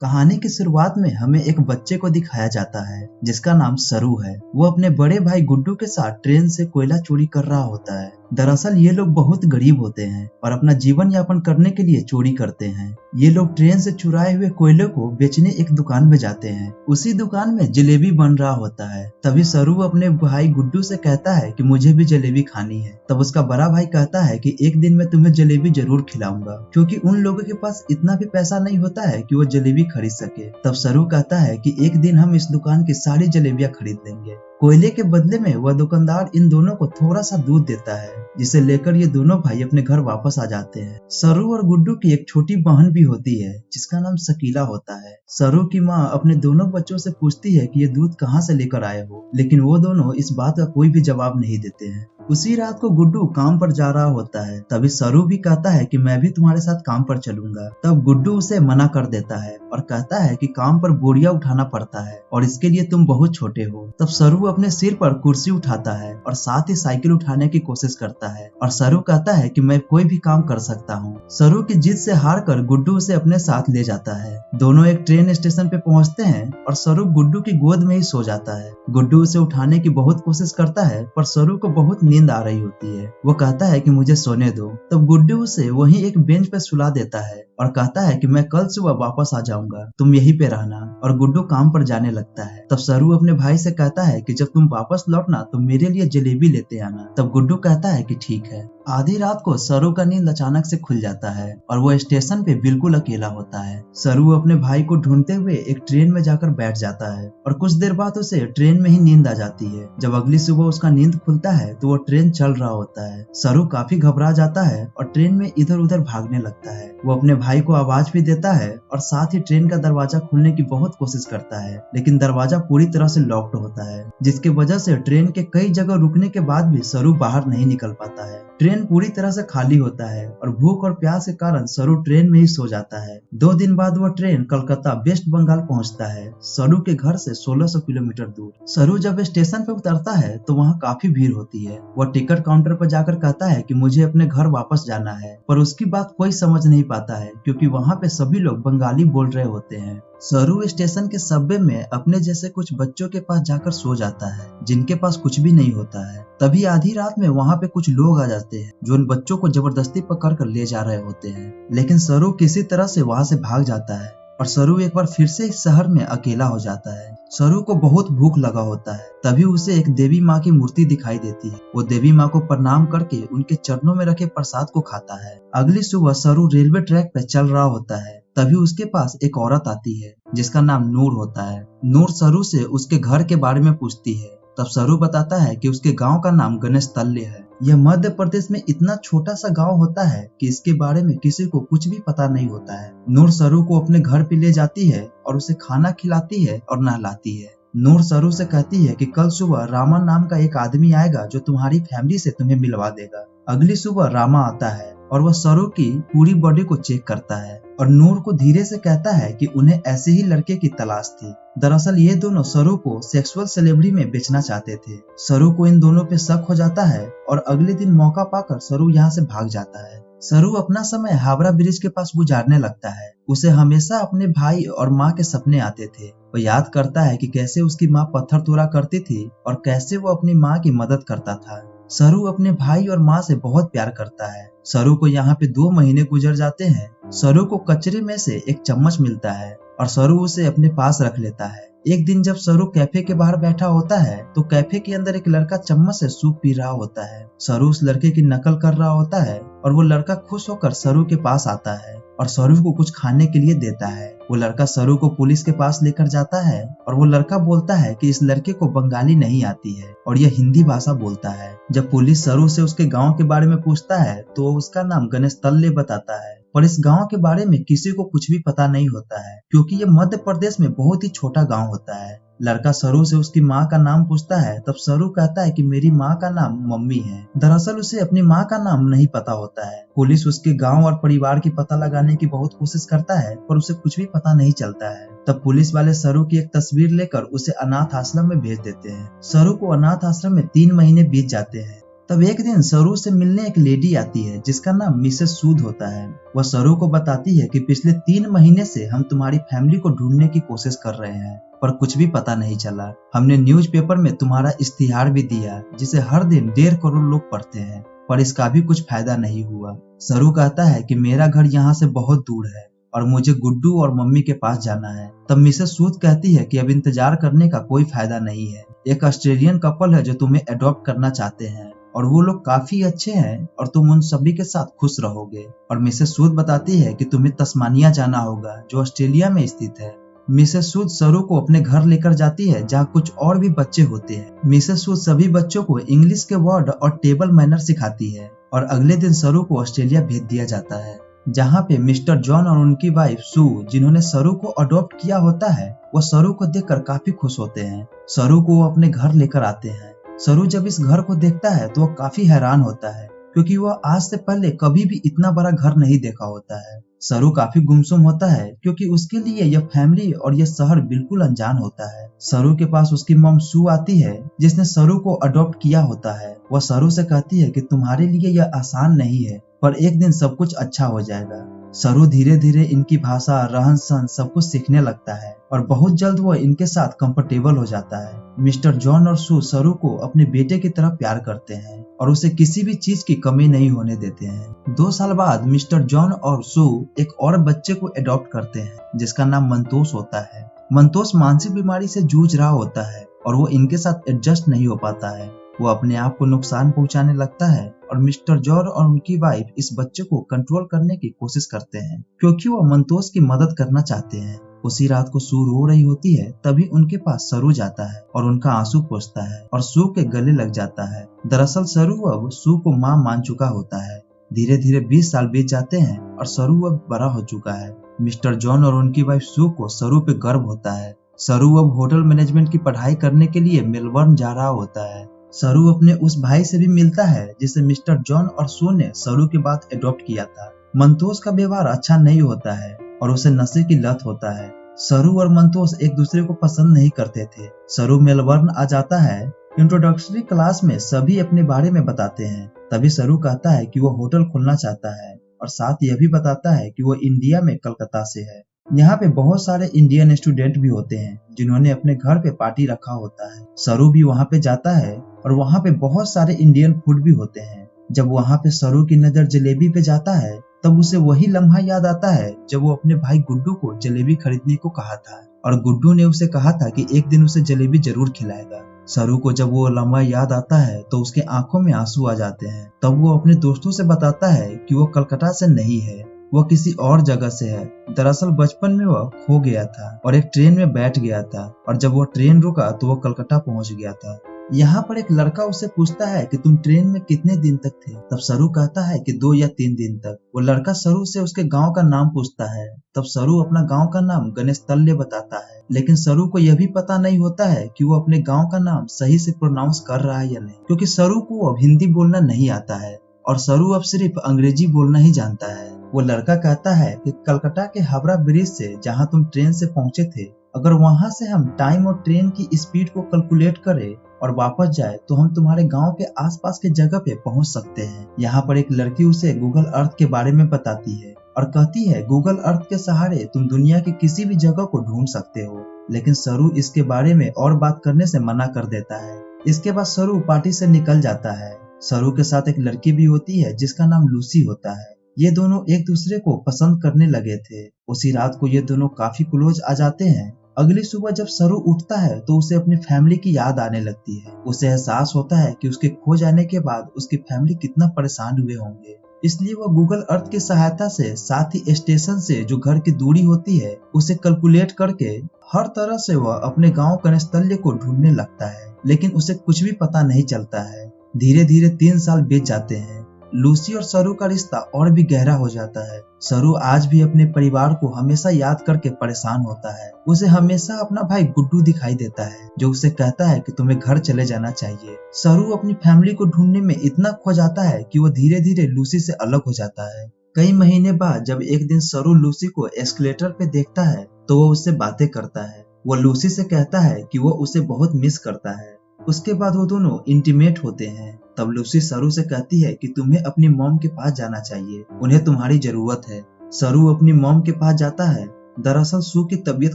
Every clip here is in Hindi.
कहानी की शुरुआत में हमें एक बच्चे को दिखाया जाता है जिसका नाम सरू है। वो अपने बड़े भाई गुड्डू के साथ ट्रेन से कोयला चोरी कर रहा होता है। दरअसल ये लोग बहुत गरीब होते हैं और अपना जीवन यापन करने के लिए चोरी करते हैं। ये लोग ट्रेन से चुराए हुए कोयले को बेचने एक दुकान में जाते हैं। उसी दुकान में जलेबी बन रहा होता है। तभी सरू अपने भाई गुड्डू से कहता है कि मुझे भी जलेबी खानी है। तब उसका बड़ा भाई कहता है कि एक दिन मैं तुम्हें जलेबी जरूर खिलाऊंगा, क्योंकि उन लोगों के पास इतना भी पैसा नहीं होता है कि वो जलेबी खरीद सके। तब सरू कहता है कि एक दिन हम इस दुकान की सारी जलेबियां खरीद लेंगे। कोयले के बदले में वह दुकानदार इन दोनों को थोड़ा सा दूध देता है, जिसे लेकर ये दोनों भाई अपने घर वापस आ जाते हैं। सरू और गुड्डू की एक छोटी बहन भी होती है जिसका नाम शकीला होता है। सरू की माँ अपने दोनों बच्चों से पूछती है कि ये दूध कहाँ से लेकर आए हो, लेकिन वो दोनों इस बात का कोई भी जवाब नहीं देते हैं। उसी रात को गुड्डू काम पर जा रहा होता है। तभी सरू भी कहता है कि मैं भी तुम्हारे साथ काम पर चलूंगा। तब गुड्डू उसे मना कर देता है और कहता है कि काम पर बोरिया उठाना पड़ता है और इसके लिए तुम बहुत छोटे हो। तब सरू अपने सिर पर कुर्सी उठाता है और साथ ही साइकिल उठाने की कोशिश करता है और सरू कहता है कि मैं कोई भी काम कर सकता हूँ। सरू की जिद से हार कर गुड्डू उसे अपने साथ ले जाता है। दोनों एक ट्रेन स्टेशन पे पहुँचते हैं और सरू गुड्डू की गोद में ही सो जाता है। गुड्डू उसे उठाने की बहुत कोशिश करता है पर सरू को बहुत नींद आ रही होती है। वो कहता है कि मुझे सोने दो। तब गुड्डू उसे वहीं एक बेंच पे सुला देता है और कहता है कि मैं कल सुबह वापस आ जाऊंगा, तुम यहीं पे रहना। और गुड्डू काम पर जाने लगता है। तब सरू अपने भाई से कहता है कि जब तुम वापस लौटना तो मेरे लिए जलेबी लेते आना। तब गुड्डू कहता है कि ठीक है। आधी रात को सरू का नींद अचानक से खुल जाता है और वो स्टेशन पे बिल्कुल अकेला होता है। सरू अपने भाई को ढूंढते हुए एक ट्रेन में जाकर बैठ जाता है और कुछ देर बाद उसे ट्रेन में ही नींद आ जाती है। जब अगली सुबह उसका नींद खुलता है तो वो ट्रेन चल रहा होता है। सरू काफी घबरा जाता है और ट्रेन में इधर उधर भागने लगता है। वो अपने भाई को आवाज भी देता है और साथ ही ट्रेन का दरवाजा खोलने की बहुत कोशिश करता है, लेकिन दरवाजा पूरी तरह से लॉक्ड होता है, जिसकी वजह से ट्रेन के कई जगह रुकने के बाद भी सरू बाहर नहीं निकल पाता है। ट्रेन पूरी तरह से खाली होता है और भूख और प्यास के कारण सरू ट्रेन में ही सो जाता है। 2 दिन बाद वह ट्रेन कलकत्ता वेस्ट बंगाल पहुंचता है, सरू के घर से 1600 किलोमीटर दूर। सरू जब स्टेशन पे उतरता है तो वहाँ काफी भीड़ होती है। वह टिकट काउंटर पर जाकर कहता है कि मुझे अपने घर वापस जाना है, पर उसकी बात कोई समझ नहीं पाता है क्योंकि वहाँ पे सभी लोग बंगाली बोल रहे होते हैं। सरू स्टेशन के सबवे में अपने जैसे कुछ बच्चों के पास जाकर सो जाता है जिनके पास कुछ भी नहीं होता है। तभी आधी रात में वहाँ पे कुछ लोग आ जाते हैं जो उन बच्चों को जबरदस्ती पकड़ कर ले जा रहे होते हैं, लेकिन सरू किसी तरह से वहाँ से भाग जाता है और सरू एक बार फिर से इस शहर में अकेला हो जाता है। सरू को बहुत भूख लगा होता है। तभी उसे एक देवी माँ की मूर्ति दिखाई देती है। वो देवी माँ को प्रणाम करके उनके चरणों में रखे प्रसाद को खाता है। अगली सुबह सरू रेलवे ट्रैक पे चल रहा होता है। तभी उसके पास एक औरत आती है जिसका नाम नूर होता है। नूर सरू से उसके घर के बारे में पूछती है। तब सरू बताता है कि उसके गांव का नाम गणेश तल्ले है। यह मध्य प्रदेश में इतना छोटा सा गांव होता है कि इसके बारे में किसी को कुछ भी पता नहीं होता है। नूर सरू को अपने घर पे ले जाती है और उसे खाना खिलाती है और नहलाती है। नूर सरू से कहती है कि कल सुबह रामा नाम का एक आदमी आएगा जो तुम्हारी फैमिली से तुम्हें मिलवा देगा। अगली सुबह रामा आता है और वह सरू की पूरी बॉडी को चेक करता है और नूर को धीरे से कहता है कि उन्हें ऐसे ही लड़के की तलाश थी। दरअसल ये दोनों सरू को सेक्सुअल सेलेब्रिटी में बेचना चाहते थे। सरू को इन दोनों पे शक हो जाता है और अगले दिन मौका पाकर सरू यहाँ से भाग जाता है। सरू अपना समय हावड़ा ब्रिज के पास गुजारने लगता है। उसे हमेशा अपने भाई और माँ के सपने आते थे। वो याद करता है कि कैसे उसकी माँ पत्थर तोड़ा करती थी और कैसे वो अपनी माँ की मदद करता था। सरू अपने भाई और माँ से बहुत प्यार करता है। सरू को यहाँ पे 2 महीने गुजर जाते हैं। सरू को कचरे में से एक चम्मच मिलता है और सरू उसे अपने पास रख लेता है। एक दिन जब सरू कैफे के बाहर बैठा होता है तो कैफे के अंदर एक लड़का चम्मच से सूप पी रहा होता है। सरू उस लड़के की नकल कर रहा होता है और वो लड़का खुश होकर सरू के पास आता है और सरू को कुछ खाने के लिए देता है। वो लड़का सरू को पुलिस के पास लेकर जाता है और वो लड़का बोलता है कि इस लड़के को बंगाली नहीं आती है और यह हिंदी भाषा बोलता है। जब पुलिस सरू से उसके गांव के बारे में पूछता है तो उसका नाम गणेश तल्ले बताता है, पर इस गांव के बारे में किसी को कुछ भी पता नहीं होता है क्योंकि ये मध्य प्रदेश में बहुत ही छोटा गांव होता है। लड़का सरू से उसकी माँ का नाम पूछता है। तब सरू कहता है कि मेरी माँ का नाम मम्मी है। दरअसल उसे अपनी माँ का नाम नहीं पता होता है। पुलिस उसके गांव और परिवार की पता लगाने की बहुत कोशिश करता है पर उसे कुछ भी पता नहीं चलता है। तब पुलिस वाले सरू की एक तस्वीर लेकर उसे अनाथ आश्रम में भेज देते हैं। सरू को अनाथ आश्रम में 3 महीने बीत जाते हैं। तब एक दिन सरू से मिलने एक लेडी आती है जिसका नाम मिसेस सूद होता है। वह सरू को बताती है कि पिछले 3 महीने से हम तुम्हारी फैमिली को ढूंढने की कोशिश कर रहे हैं पर कुछ भी पता नहीं चला। हमने न्यूज़पेपर में तुम्हारा इश्तिहार भी दिया जिसे हर दिन 1.5 करोड़ लोग पढ़ते हैं पर इसका भी कुछ फायदा नहीं हुआ। सरू कहता है कि मेरा घर यहाँ से बहुत दूर है और मुझे गुड्डू और मम्मी के पास जाना है। तब मिसेस सूद कहती है कि अब इंतजार करने का कोई फायदा नहीं है। एक ऑस्ट्रेलियन कपल है जो तुम्हें अडॉप्ट करना चाहते हैं और वो लोग काफी अच्छे हैं और तुम उन सभी के साथ खुश रहोगे। और मिसेस सूद बताती है कि तुम्हें तस्मानिया जाना होगा जो ऑस्ट्रेलिया में स्थित है। मिसेस सूद सरू को अपने घर लेकर जाती है जहाँ कुछ और भी बच्चे होते हैं। मिसेस सूद सभी बच्चों को इंग्लिश के वर्ड और टेबल मैनर सिखाती है और अगले दिन सरू को ऑस्ट्रेलिया भेज दिया जाता है जहाँ पे मिस्टर जॉन और उनकी वाइफ सू जिन्होंने सरू को अडॉप्ट किया होता है वो सरू को देखकर काफी खुश होते हैं। सरू को वो अपने घर लेकर आते हैं। सरू जब इस घर को देखता है तो वो काफी हैरान होता है क्योंकि वह आज से पहले कभी भी इतना बड़ा घर नहीं देखा होता है। सरू काफी गुमसुम होता है क्योंकि उसके लिए यह फैमिली और यह शहर बिल्कुल अनजान होता है। सरू के पास उसकी मॉम सू आती है जिसने सरू को अडॉप्ट किया होता है। वह सरू से कहती है कि तुम्हारे लिए यह आसान नहीं है पर एक दिन सब कुछ अच्छा हो जाएगा। सरू धीरे धीरे इनकी भाषा, रहन सहन सब कुछ सीखने लगता है और बहुत जल्द वो इनके साथ कंफर्टेबल हो जाता है। मिस्टर जॉन और सू सरू को अपने बेटे की तरह प्यार करते हैं और उसे किसी भी चीज की कमी नहीं होने देते हैं। 2 साल बाद मिस्टर जॉन और सू एक और बच्चे को अडॉप्ट करते हैं जिसका नाम मंतोष होता है। मंतोष मानसिक बीमारी से जूझ रहा होता है और वो इनके साथ एडजस्ट नहीं हो पाता है। वो अपने आप को नुकसान पहुंचाने लगता है और मिस्टर जॉन और उनकी वाइफ इस बच्चे को कंट्रोल करने की कोशिश करते हैं क्योंकि वो मंतोष की मदद करना चाहते हैं। उसी रात को सू रो रही होती है तभी उनके पास सरू जाता है और उनका आंसू पोंछता है और सू के गले लग जाता है। दरअसल सरू अब सू को मां मान चुका होता है। धीरे धीरे 20 साल बीत जाते हैं और सरू अब बड़ा हो चुका है। मिस्टर जॉन और उनकी वाइफ सू को सरू पे गर्व होता है। सरू अब होटल मैनेजमेंट की पढ़ाई करने के लिए मेलबर्न जा रहा होता है। सरू अपने उस भाई से भी मिलता है जिसे मिस्टर जॉन और सू ने सरू के बाद अडॉप्ट किया था। मंतोष का व्यवहार अच्छा नहीं होता है और उसे नशे की लत होता है। सरू और मंतोष एक दूसरे को पसंद नहीं करते थे। सरू मेलबर्न आ जाता है। इंट्रोडक्टरी क्लास में सभी अपने बारे में बताते हैं। तभी सरू कहता है कि वो होटल खोलना चाहता है और साथ यह भी बताता है कि वो इंडिया में कलकत्ता से है। यहाँ पे बहुत सारे इंडियन स्टूडेंट भी होते हैं जिन्होंने अपने घर पे पार्टी रखा होता है। सरू भी वहाँ पे जाता है और वहाँ पे बहुत सारे इंडियन फूड भी होते हैं। जब वहाँ पे सरू की नजर जलेबी पे जाता है तब उसे वही लम्हा याद आता है जब वो अपने भाई गुड्डू को जलेबी खरीदने को कहा था और गुड्डू ने उसे कहा था कि एक दिन उसे जलेबी जरूर खिलाएगा। सरू को जब वो लम्हा याद आता है तो उसके आंखों में आंसू आ जाते हैं। तब वो अपने दोस्तों से बताता है कि वो कलकत्ता से नहीं है, वह किसी और जगह से है। दरअसल बचपन में वह खो गया था और एक ट्रेन में बैठ गया था और जब वह ट्रेन रुका तो वह कलकत्ता पहुंच गया था। यहाँ पर एक लड़का उसे पूछता है कि तुम ट्रेन में कितने दिन तक थे? तब सरू कहता है कि 2 या 3 दिन तक। वो लड़का सरू से उसके गांव का नाम पूछता है। तब सरू अपना गांव का नाम गणेश तल्य बताता है, लेकिन सरू को यह भी पता नहीं होता है कि वो अपने गांव का नाम सही से प्रोनाउंस कर रहा है या नहीं, क्योंकि सरू को अब हिंदी बोलना नहीं आता है और सरू अब सिर्फ अंग्रेजी बोलना ही जानता है। वो लड़का कहता है कि कलकत्ता के हावड़ा ब्रिज से जहाँ तुम ट्रेन से पहुंचे थे, अगर वहाँ से हम टाइम और ट्रेन की स्पीड को कैलकुलेट करें और वापस जाए तो हम तुम्हारे गांव के आसपास के जगह पे पहुंच सकते हैं। यहाँ पर एक लड़की उसे गूगल अर्थ के बारे में बताती है और कहती है गूगल अर्थ के सहारे तुम दुनिया की किसी भी जगह को ढूंढ सकते हो, लेकिन सरू इसके बारे में और बात करने से मना कर देता है। इसके बाद सरू पार्टी से निकल जाता है। सरू के साथ एक लड़की भी होती है जिसका नाम लूसी होता है। ये दोनों एक दूसरे को पसंद करने लगे थे। उसी रात को ये दोनों काफी क्लोज आ जाते हैं। अगली सुबह जब सरू उठता है तो उसे अपनी फैमिली की याद आने लगती है। उसे एहसास होता है कि उसके खो जाने के बाद उसकी फैमिली कितना परेशान हुए होंगे। इसलिए वह गूगल अर्थ की सहायता से साथ ही स्टेशन से जो घर की दूरी होती है उसे कैलकुलेट करके हर तरह से वह अपने गांव कनेस्तल्य को ढूंढने लगता है, लेकिन उसे कुछ भी पता नहीं चलता है। धीरे धीरे 3 साल बीत जाते हैं। लूसी और सरू का रिश्ता और भी गहरा हो जाता है। सरू आज भी अपने परिवार को हमेशा याद करके परेशान होता है। उसे हमेशा अपना भाई गुड्डू दिखाई देता है जो उसे कहता है कि तुम्हें घर चले जाना चाहिए। सरू अपनी फैमिली को ढूंढने में इतना खो जाता है कि वो धीरे धीरे लूसी से अलग हो जाता है। कई महीने बाद जब एक दिन सरू लूसी को एस्केलेटर पे देखता है तो वो उससे बातें करता है। वो लूसी से कहता है कि वो उसे बहुत मिस करता है। उसके बाद वो दोनों इंटीमेट होते हैं। तब लूसी सरू से कहती है कि तुम्हें अपनी मॉम के पास जाना चाहिए, उन्हें तुम्हारी जरूरत है। सरू अपनी मॉम के पास जाता है। दरअसल सू की तबीयत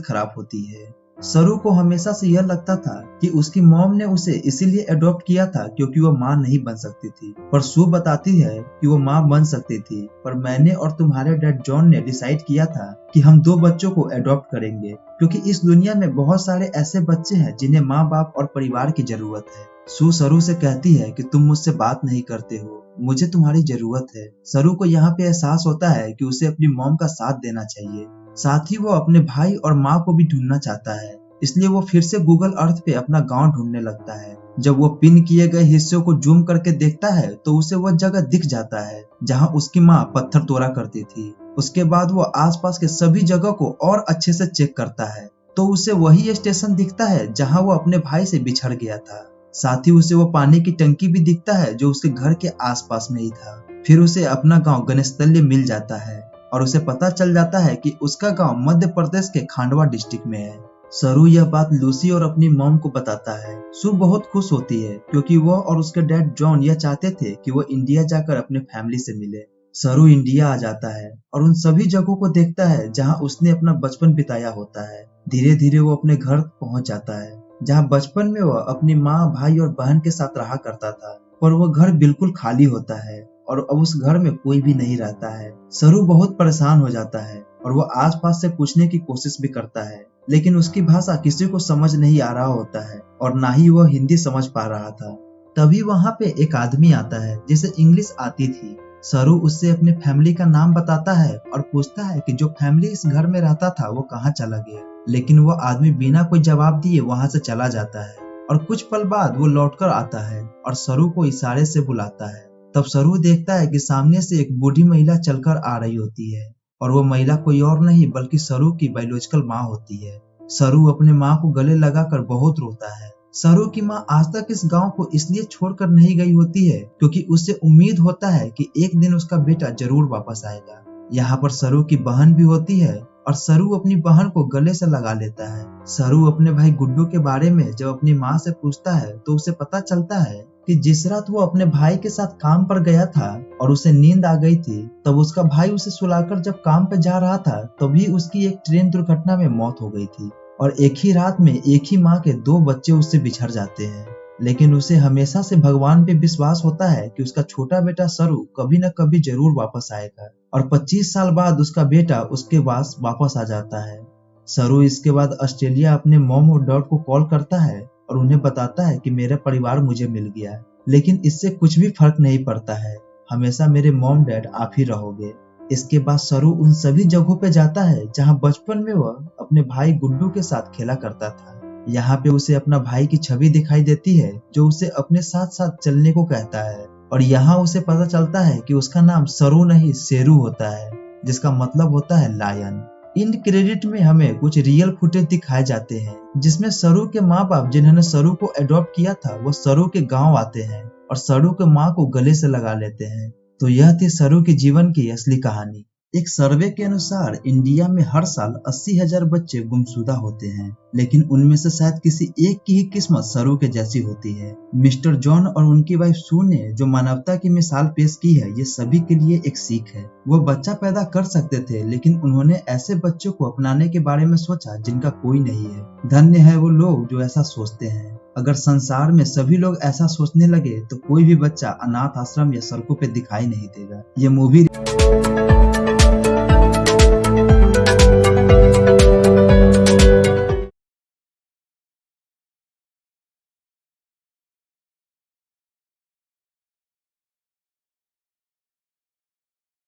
खराब होती है। सरू को हमेशा से यह लगता था कि उसकी मॉम ने उसे इसीलिए अडॉप्ट किया था क्योंकि वो माँ नहीं बन सकती थी, पर सू बताती है कि वो माँ बन सकती थी, पर मैंने और तुम्हारे डैड जॉन ने डिसाइड किया था कि हम 2 बच्चों को अडॉप्ट करेंगे, क्योंकि इस दुनिया में बहुत सारे ऐसे बच्चे हैं जिन्हें माँ बाप और परिवार की जरूरत है। सू सरू से कहती है कि तुम मुझसे बात नहीं करते हो, मुझे तुम्हारी जरूरत है। सरू को यहाँ पे एहसास होता है कि उसे अपनी मॉम का साथ देना चाहिए। साथ ही वो अपने भाई और माँ को भी ढूंढना चाहता है, इसलिए वो फिर से गूगल अर्थ पे अपना गांव ढूंढने लगता है। जब वो पिन किए गए हिस्सों को जूम करके देखता है तो उसे वह जगह दिख जाता है जहाँ उसकी माँ पत्थर तोड़ा करती थी। उसके बाद वो आसपास के सभी जगह को और अच्छे से चेक करता है तो उसे वही स्टेशन दिखता है जहाँ वो अपने भाई से बिछड़ गया था। साथ ही उसे वो पानी की टंकी भी दिखता है जो उसके घर के आसपास में ही था। फिर उसे अपना गांव गणेशतल्य मिल जाता है और उसे पता चल जाता है कि उसका गांव मध्य प्रदेश के खांडवा डिस्ट्रिक्ट में है। सरू यह बात लूसी और अपनी मॉम को बताता है। सू बहुत खुश होती है क्योंकि वह और उसके डैड जॉन यह चाहते थे कि वो इंडिया जाकर अपने फैमिली से मिले। सरू इंडिया आ जाता है और उन सभी जगहों को देखता है जहां उसने अपना बचपन बिताया होता है। धीरे धीरे वो अपने घर पहुंच जाता है जहां बचपन में वह अपनी माँ, भाई और बहन के साथ रहा करता था, पर वह घर बिल्कुल खाली होता है और अब उस घर में कोई भी नहीं रहता है। सरू बहुत परेशान हो जाता है और वो आसपास से पूछने की कोशिश भी करता है, लेकिन उसकी भाषा किसी को समझ नहीं आ रहा होता है और ना ही वह हिंदी समझ पा रहा था। तभी वहां पे एक आदमी आता है जिसे इंग्लिश आती थी। सरू उससे अपने फैमिली का नाम बताता है और पूछता है कि जो फैमिली इस घर में रहता था वो कहाँ चला गया, लेकिन वो आदमी बिना कोई जवाब दिए वहां से चला जाता है और कुछ पल बाद वो लौटकर आता है और सरू को इशारे से बुलाता है। तब सरू देखता है कि सामने से एक बूढ़ी महिला चलकर आ रही होती है और वो महिला कोई और नहीं बल्कि सरू की बायोलॉजिकल माँ होती है। सरू अपने माँ को गले लगाकर बहुत रोता है। सरू की माँ आज तक इस गांव को इसलिए छोड़कर नहीं गई होती है क्योंकि उससे उम्मीद होता है कि एक दिन उसका बेटा जरूर वापस आएगा। यहाँ पर सरू की बहन भी होती है और सरू अपनी बहन को गले से लगा लेता है। सरू अपने भाई गुड्डू के बारे में जब अपनी माँ से पूछता है तो उसे पता चलता है कि जिस रात वो अपने भाई के साथ काम पर गया था और उसे नींद आ गई थी, तब उसका भाई उसे सुलाकर जब काम पे जा रहा था तभी उसकी एक ट्रेन दुर्घटना में मौत हो गई थी और एक ही रात में एक ही माँ के 2 बच्चे उससे बिछड़ जाते हैं। लेकिन उसे हमेशा से भगवान पे विश्वास होता है कि उसका छोटा बेटा सरू कभी न कभी जरूर वापस आएगा और 25 साल बाद उसका बेटा उसके पास वापस आ जाता है। सरू इसके बाद ऑस्ट्रेलिया अपने मॉम और डैड को कॉल करता है और उन्हें बताता है कि मेरा परिवार मुझे मिल गया, लेकिन इससे कुछ भी फर्क नहीं पड़ता है, हमेशा मेरे मॉम डैड आप ही रहोगे। इसके बाद सरू उन सभी जगहों पे जाता है जहां बचपन में वह अपने भाई गुड्डू के साथ खेला करता था। यहाँ पे उसे अपना भाई की छवि दिखाई देती है जो उसे अपने साथ साथ चलने को कहता है और यहाँ उसे पता चलता है कि उसका नाम सरू नहीं शेरू होता है, जिसका मतलब होता है लायन। इन क्रेडिट में हमें कुछ रियल फुटेज दिखाए जाते हैं जिसमें सरू के माँ बाप जिन्होंने सरू को अडॉप्ट किया था वो सरू के गांव आते हैं और सरू के माँ को गले से लगा लेते हैं। तो यह थी सरू के जीवन की असली कहानी। एक सर्वे के अनुसार इंडिया में हर साल 80,000 बच्चे गुमशुदा होते हैं, लेकिन उनमें से शायद किसी एक की ही किस्मत सरू के जैसी होती है। मिस्टर जॉन और उनकी वाइफ सू ने जो मानवता की मिसाल पेश की है ये सभी के लिए एक सीख है। वो बच्चा पैदा कर सकते थे लेकिन उन्होंने ऐसे बच्चों को अपनाने के बारे में सोचा जिनका कोई नहीं है। धन्य है वो लोग जो ऐसा सोचते हैं। अगर संसार में सभी लोग ऐसा सोचने लगे तो कोई भी बच्चा अनाथ आश्रम या सड़कों पे दिखाई नहीं देगा। ये मूवी